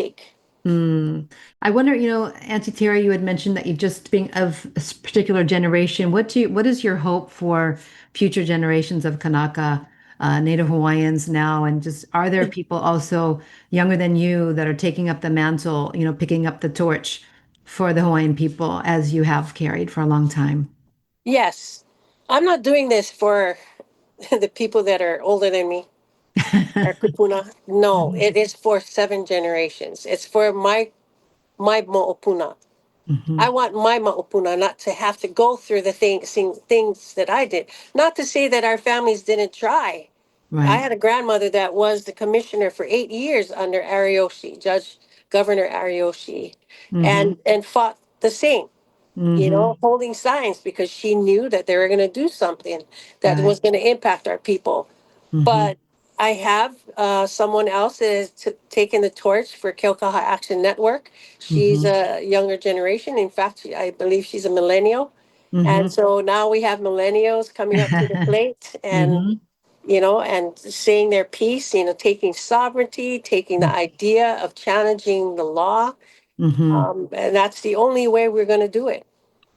take. Mm. I wonder, Auntie Terry, you had mentioned that you just being of a particular generation. What is your hope for future generations of Kanaka, Native Hawaiians now? And just are there people also younger than you that are taking up the mantle, picking up the torch for the Hawaiian people as you have carried for a long time? Yes, I'm not doing this for the people that are older than me or kupuna. No, Mhm. it is for seven generations. It's for my mo'opuna. I Mhm. want my ma'upuna not to have to go through the things that I did. Not to say that our families didn't try. I Right. had a grandmother that was the commissioner for 8 years under Ariyoshi, Judge Governor Ariyoshi, Mm-hmm. and fought the same, Mm-hmm. holding signs, because she knew that they were going to do something that Right. was going to impact our people. Mm-hmm. But I have someone else that has taken the torch for Keaukaha Action Network. She's Mm-hmm. a younger generation. In fact, I believe she's a millennial. And Mm-hmm. so now we have millennials coming up to the plate, Mm-hmm. and saying their piece, taking sovereignty, taking the idea of challenging the law. Mm-hmm. And that's the only way we're going to do it.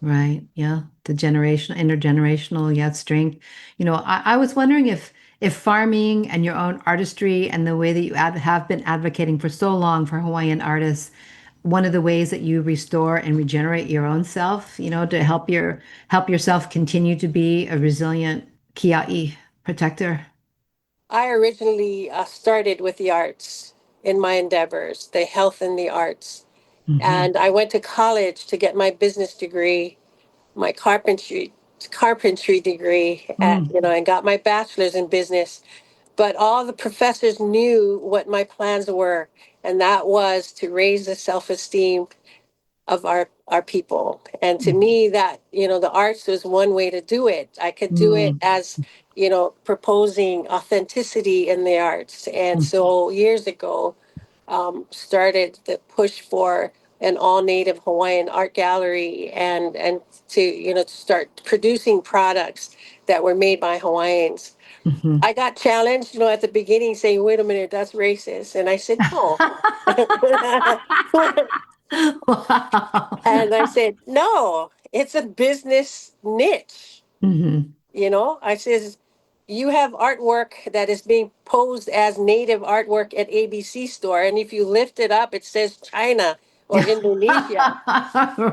Right. Yeah. The generational, intergenerational, yeah, strength. I was wondering if farming and your own artistry and the way that you have been advocating for so long for Hawaiian artists, one of the ways that you restore and regenerate your own self, to help yourself continue to be a resilient kia'i protector. I originally started with the arts in my endeavors, the health and the arts. Mm-hmm. And I went to college to get my business degree, my carpentry degree, and got my bachelor's in business. But all the professors knew what my plans were, and that was to raise the self-esteem of our people. And to me, that the arts was one way to do it. I could do it Mm-hmm. as proposing authenticity in the arts. And so years ago, started the push for an all native Hawaiian art gallery, and to to start producing products that were made by Hawaiians. Mm-hmm. I got challenged, at the beginning saying, wait a minute, that's racist. And I said, no. Wow. And I said, no, it's a business niche. Mm-hmm. I says, you have artwork that is being posed as native artwork at ABC store. And if you lift it up, it says China or Indonesia.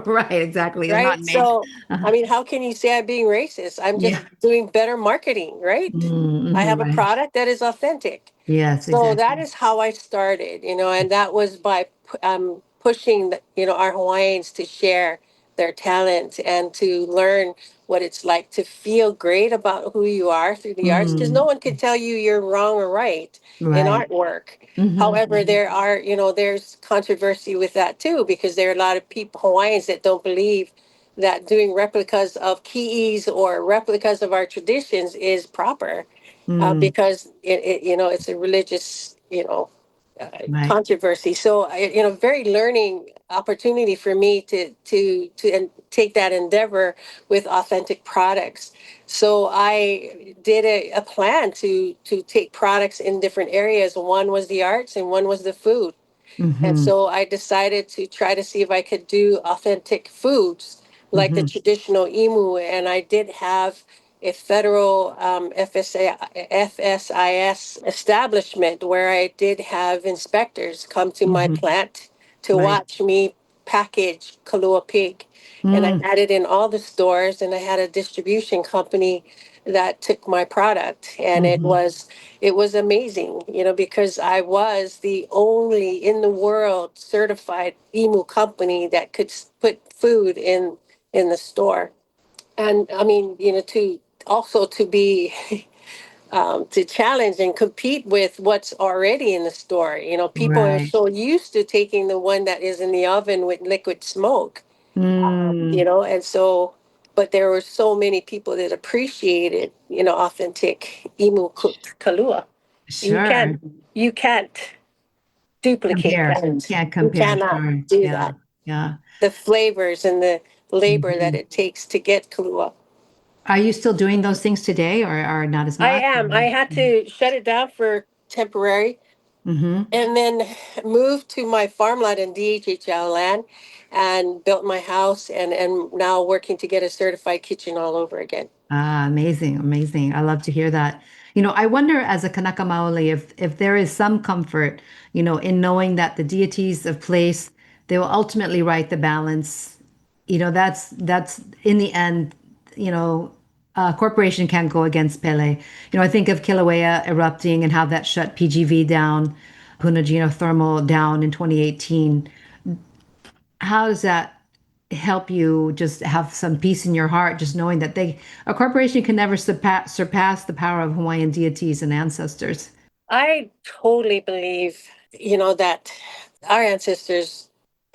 Right, exactly. They're not Right. made. So, I mean, how can you say I'm being racist? I'm Yeah. just doing better marketing, right? I Mm-hmm, have a right. product that is authentic. Yes, So that exactly. is how I started, and that was by pushing, our Hawaiians to share their talent and to learn what it's like to feel great about who you are through the arts, because no Mm, one can tell you you're wrong or right in right. artwork. Mm-hmm, However, there's controversy with that too, because there are a lot of people, Hawaiians, that don't believe that doing replicas of keys or replicas of our traditions is proper, mm, because it's a religious, right. controversy. So, very learning opportunity for me to take that endeavor with authentic products. So I did a plan to take products in different areas. One was the arts and one was the food. And Mm-hmm, so I decided to try to see if I could do authentic foods like the mm-hmm, traditional imu. And I did have a federal FSIS establishment where I did have inspectors come to my mm-hmm, plant to right. watch me package Kalua pig. And I Mm, had it in all the stores, and I had a distribution company that took my product. And it mm-hmm, was it was amazing, because I was the only in the world certified emu company that could put food in the store. And I mean, to also to be to challenge and compete with what's already in the store. People are right. so used to taking the one that is in the oven with liquid smoke, Mm, and so, but there were so many people that appreciated, authentic emu cooked kalua. You sure. can't, you can't duplicate Compare. that. Can't You compare. cannot Sure. do Yeah. that. Yeah. The flavors and the labor that Mm-hmm. it takes to get kalua. Are you still doing those things today or not as I much? am. I had to shut it down for temporary Mm-hmm. and then moved to my farmland in DHHL land and built my house and now working to get a certified kitchen all over again. Ah, amazing, amazing. I love to hear that. I wonder as a Kanaka Maoli if there is some comfort, in knowing that the deities of place, they will ultimately right the balance. That's in the end, a corporation can't go against Pele. I think of Kilauea erupting and how that shut PGV down, Puna Geothermal down in 2018. How does that help you just have some peace in your heart, just knowing that a corporation can never surpass the power of Hawaiian deities and ancestors? I totally believe, that our ancestors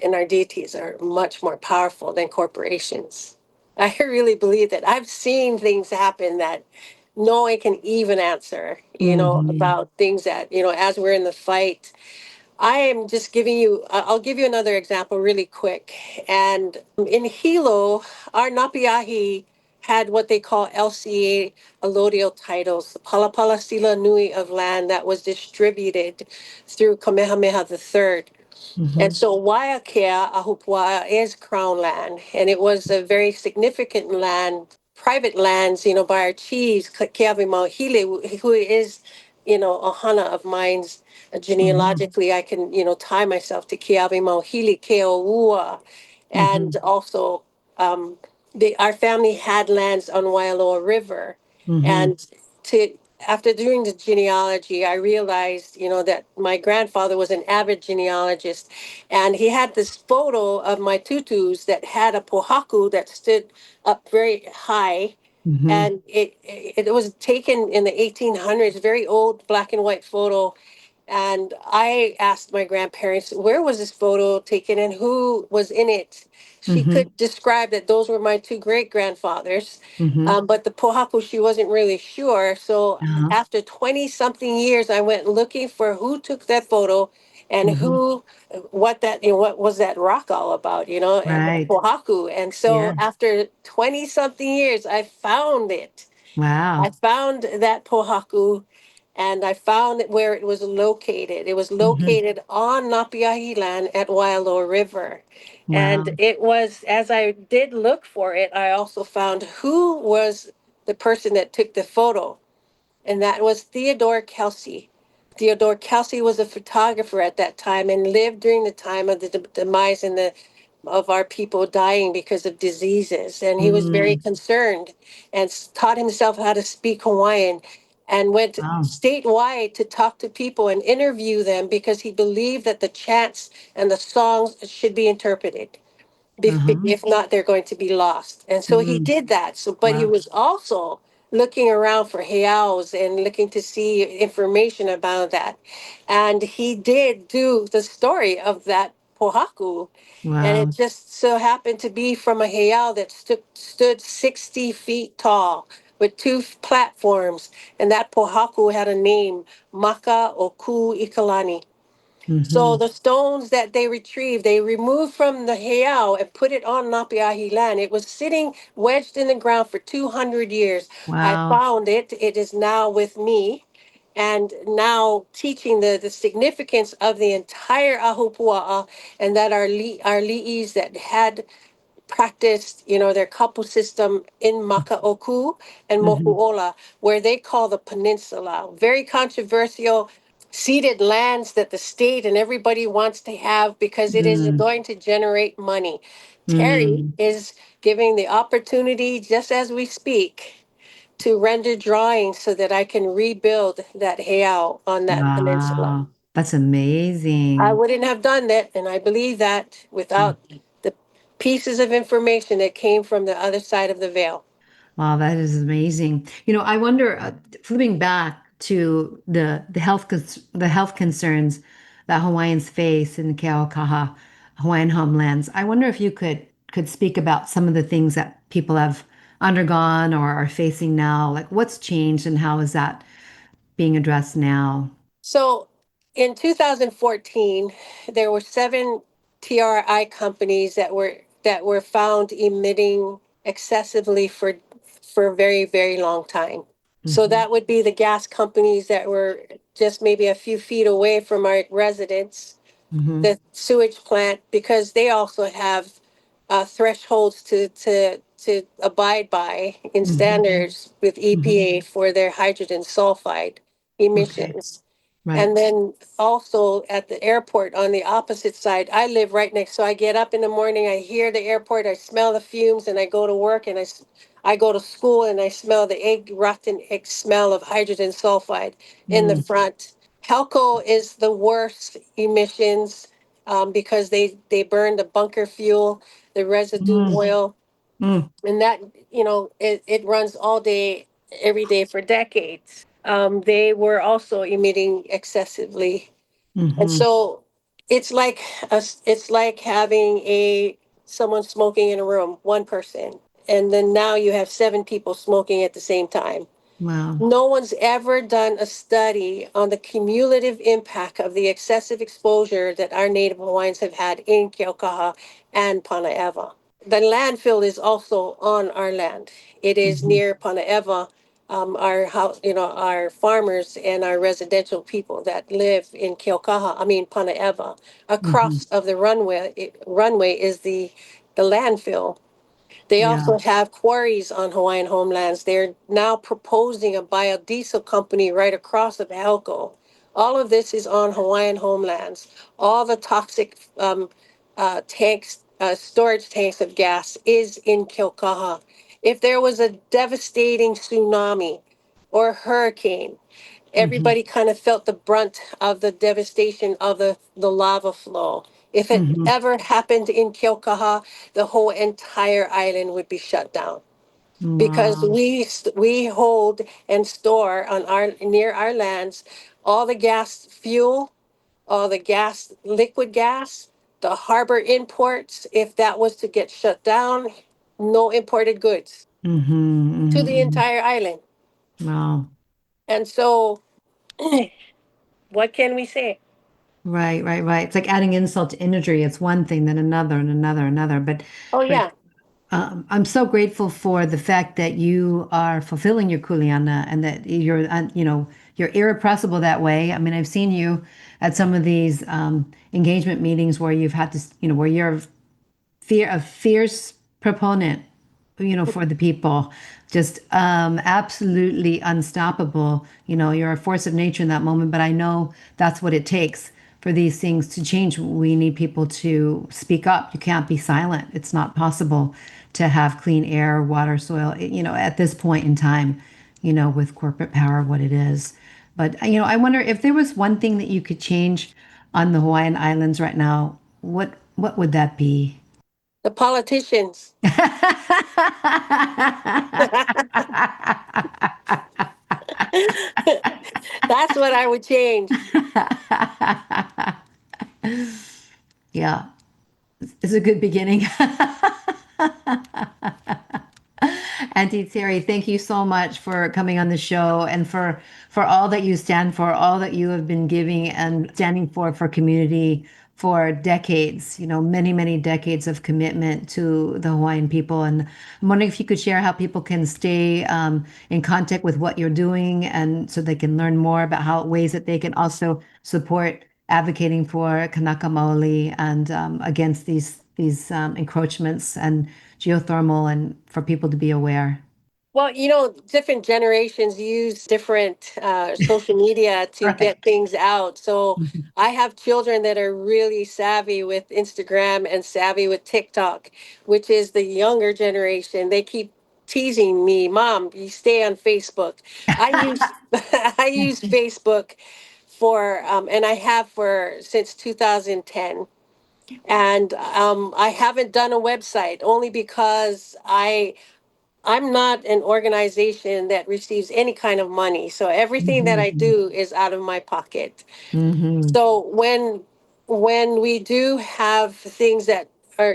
and our deities are much more powerful than corporations. I really believe that. I've seen things happen that no one can even answer, Hmm. about things that, as we're in the fight. I am just giving you, I'll give you another example really quick. And in Hilo, our Napeahi had what they call LCA allodial titles, the Palapala Sila Nui of land that was distributed through Kamehameha III. And Hmm. so Waiakea Ahupua is crown land, and it was a very significant land, private lands, by our chiefs, Keawe Mauhile, who is, a hana of mine's. Hmm. Genealogically, I can, tie myself to Keawe Mauhile, Keoua, and Hmm. also our family had lands on Waialoa River, Hmm. and to after doing the genealogy, I realized, that my grandfather was an avid genealogist, and he had this photo of my tutus that had a pohaku that stood up very high, Hmm. and it was taken in the 1800s, very old black and white photo. And I asked my grandparents, where was this photo taken and who was in it? She Hmm. could describe that those were my two great grandfathers, Hmm. but the pohaku, she wasn't really sure. So Uh-huh. after 20 something years, I went looking for who took that photo and Hmm. what was that rock all about, and that Right. pohaku. And so Yeah. after 20 something years, I found it. I Wow. found that pohaku and I found where it was located. It was Hmm. located on Napeahi land at Waialoa River. And Wow. it was, as I did look for it, I also found who was the person that took the photo, and that was Theodore Kelsey. Theodore Kelsey was a photographer at that time and lived during the time of the demise and the of our people dying because of diseases. And he was very Mm. concerned and taught himself how to speak Hawaiian and went Wow. statewide to talk to people and interview them because he believed that the chants and the songs should be interpreted. Uh-huh. If not, they're going to be lost. And so he Mm. did that. So, but he Wow. was also looking around for heiaus and looking to see information about that. And he did do the story of that pohaku. And it Wow. just so happened to be from a heiau that stood 60 feet tall with two platforms. And that pohaku had a name, Maka o Ku Ikalani. So Hmm. the stones that they retrieved, they removed from the heiau and put it on Napiahi land. It was sitting wedged in the ground for 200 years. I Wow. found it. It is now with me and now teaching the significance of the entire Ahupua'a and that our li'is that had practiced, their kapu system in Maka'oku and Hmm. Moku'ola, where they call the peninsula. Very controversial, ceded lands that the state and everybody wants to have because it is Mm. going to generate money. Terry Mm. is giving the opportunity, just as we speak, to render drawings so that I can rebuild that heiau on that peninsula. Wow. That's I amazing. wouldn't have done that, and I believe that without the pieces of information that came from the other side of the veil. Wow, that is amazing. I wonder, flipping back to the health concerns that Hawaiians face in the Keaukaha Hawaiian homelands. I wonder if you could speak about some of the things that people have undergone or are facing now. Like what's changed and how is that being addressed now? So in 2014, there were seven TRI companies that were found emitting excessively for a very, very long time. So Hmm. that would be the gas companies that were just maybe a few feet away from our residents, Hmm. the sewage plant, because they also have thresholds to abide by in Hmm. standards with Hmm. EPA for their hydrogen sulfide Okay. emissions. Right. And then also at the airport on the opposite side, I live right next. So I get up in the morning, I hear the airport, I smell the fumes, and I go to work and I go to school and I smell the rotten egg smell of hydrogen sulfide in the Mm. front. Helco is the worst emissions because they burn the bunker fuel, the residue Mm. oil, Mm. and that it runs all day every day for decades. They were also emitting excessively, and Hmm. so it's like it's like having a someone smoking in a room, one person, and then now you have seven people smoking at the same time. Wow. No one's ever done a study on the cumulative impact of the excessive exposure that our Native Hawaiians have had in Keaukaha and Panaeva. The landfill is also on our land. It is Hmm. near Panaeva. Our house, our farmers and our residential people that live in Panaeva. Hmm. Across of the runway is the landfill. They Yeah. also have quarries on Hawaiian homelands. They're now proposing a biodiesel company right across of Elko. All of this is on Hawaiian homelands. All the toxic tanks, storage tanks of gas is in Keaukaha. If there was a devastating tsunami or hurricane, Hmm. everybody kind of felt the brunt of the devastation of the lava flow. If it Hmm. ever happened in Keaukaha, the whole entire island would be shut down because Wow. we hold and store on our near our lands all the gas fuel, all the gas, liquid gas, the harbor imports. If that was to get shut down, no imported goods Hmm. to the Hmm. entire island. Wow. And so, what can we say? Right, right, right. It's like adding insult to injury. It's one thing, then another and another, another. But Oh but yeah. I'm so grateful for the fact that you are fulfilling your kuleana and that you're irrepressible that way. I mean, I've seen you at some of these engagement meetings where you've had to, where you're a fierce proponent, for the people, just absolutely unstoppable. You're a force of nature in that moment, but I know that's what it takes for these things to change. We need people to speak up. You can't be silent. It's not possible to have clean air, water, soil, at this point in time, with corporate power, what it is. But, I wonder if there was one thing that you could change on the Hawaiian Islands right now, what would that be? The politicians. That's what I would change. Yeah, it's a good beginning. Auntie Terri, thank you so much for coming on the show and for all that you stand for, all that you have been giving and standing for community for decades, many, many decades of commitment to the Hawaiian people. And I'm wondering if you could share how people can stay in contact with what you're doing and so they can learn more about how ways that they can also support advocating for Kanaka Maoli and against these encroachments and geothermal and for people to be aware. Well, different generations use different social media to Right. get things out. So I have children that are really savvy with Instagram and savvy with TikTok, which is the younger generation. They keep teasing me, Mom, you stay on Facebook. I use I use Facebook for and I have for since 2010. And I haven't done a website only because I'm not an organization that receives any kind of money. So everything that I Mhm. do is out of my pocket. Mhm. So when we do have things that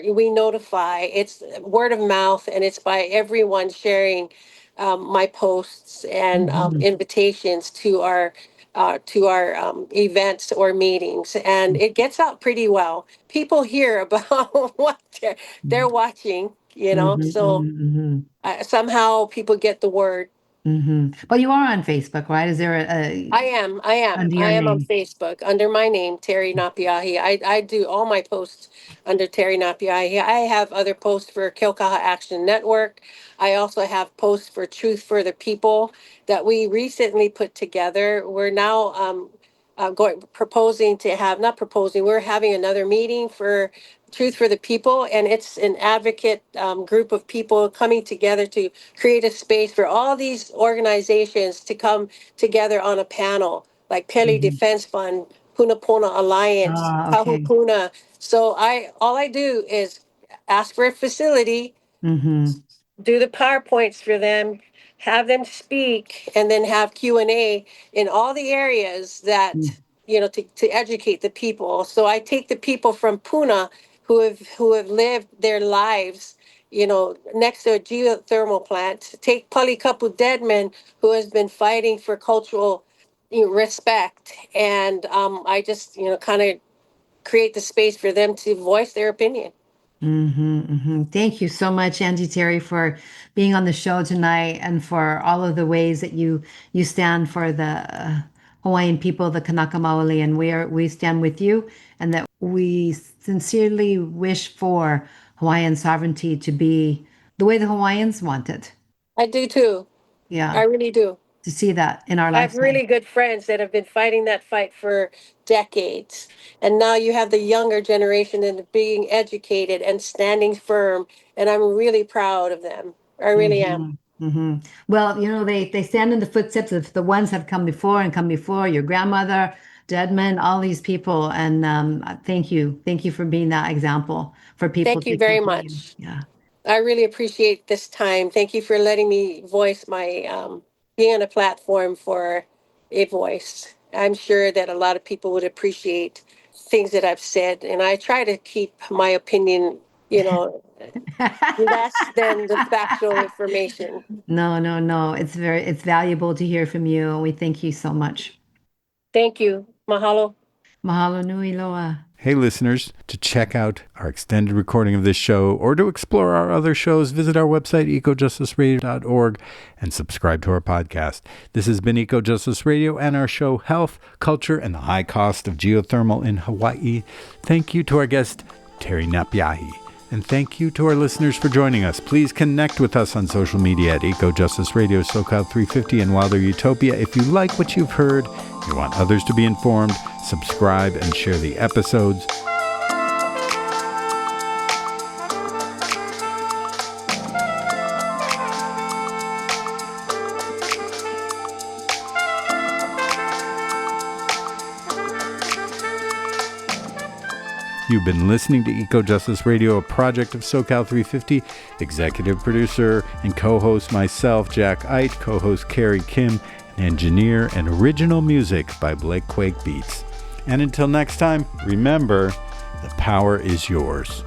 we notify, it's word of mouth and it's by everyone sharing my posts and Mhm. invitations to our events or meetings, and it gets out pretty well. People hear about what they're watching, Mhm. so Mhm. somehow people get the word. Mhm. But you are on Facebook, right? Is there I am. I am. under I your am on name? Facebook under my name, Terri Napeahi. I do all my posts under Terri Napeahi. I have other posts for Keaukaha Action Network. I also have posts for Truth for the People that we recently put together. We're now proposing to have, not proposing, we're having another meeting for Truth for the People, and it's an advocate group of people coming together to create a space for all these organizations to come together on a panel, like Pele Mhm. Defense Fund, Punapona Alliance, Ah, okay. Kahukuna. So all I do is ask for a facility, Mhm. do the PowerPoints for them, have them speak, and then have Q&A in all the areas that, to educate the people. So I take the people from Puna who have lived their lives, next to a geothermal plant, take Palikapu Deadman, who has been fighting for cultural respect. And I just, kind of create the space for them to voice their opinion. Thank you so much, Auntie Terri, for being on the show tonight and for all of the ways that you stand for the Hawaiian people, the Kanaka Maoli, and we stand with you, and that we sincerely wish for Hawaiian sovereignty to be the way the Hawaiians want it. I do too. I Yeah, really do. to see that in our I have lifetime. really good friends that have been fighting that fight for decades. And now you have the younger generation that are being educated and standing firm. And I'm really proud of them. I really am. Well, they stand in the footsteps of the ones have come before and come before your grandmother, Deadman, all these people. And thank you for being that example for people Thank you to very continue. much. Yeah. I really appreciate this time. Thank you for letting me voice my, being on a platform for a voice. I'm sure that a lot of people would appreciate things that I've said. And I try to keep my opinion, less than the factual information. No, no, no. It's valuable to hear from you. We thank you so much. Thank you. Mahalo. Mahalo nui loa. Hey listeners, to check out our extended recording of this show or to explore our other shows, visit our website, ecojusticeradio.org, and subscribe to our podcast. This has been Eco Justice Radio and our show, Health, Culture, and the High Cost of Geothermal in Hawaii. Thank you to our guest, Terri Napeahi. And thank you to our listeners for joining us. Please connect with us on social media at Eco Justice Radio, SoCal 350, and Wilder Utopia. If you like what you've heard, you want others to be informed, subscribe and share the episodes. You've been listening to Eco Justice Radio, a project of SoCal 350. Executive producer and co-host myself, Jack Eit, co-host Carrie Kim, and engineer and original music by Blake Quake Beats. And until next time, remember, the power is yours.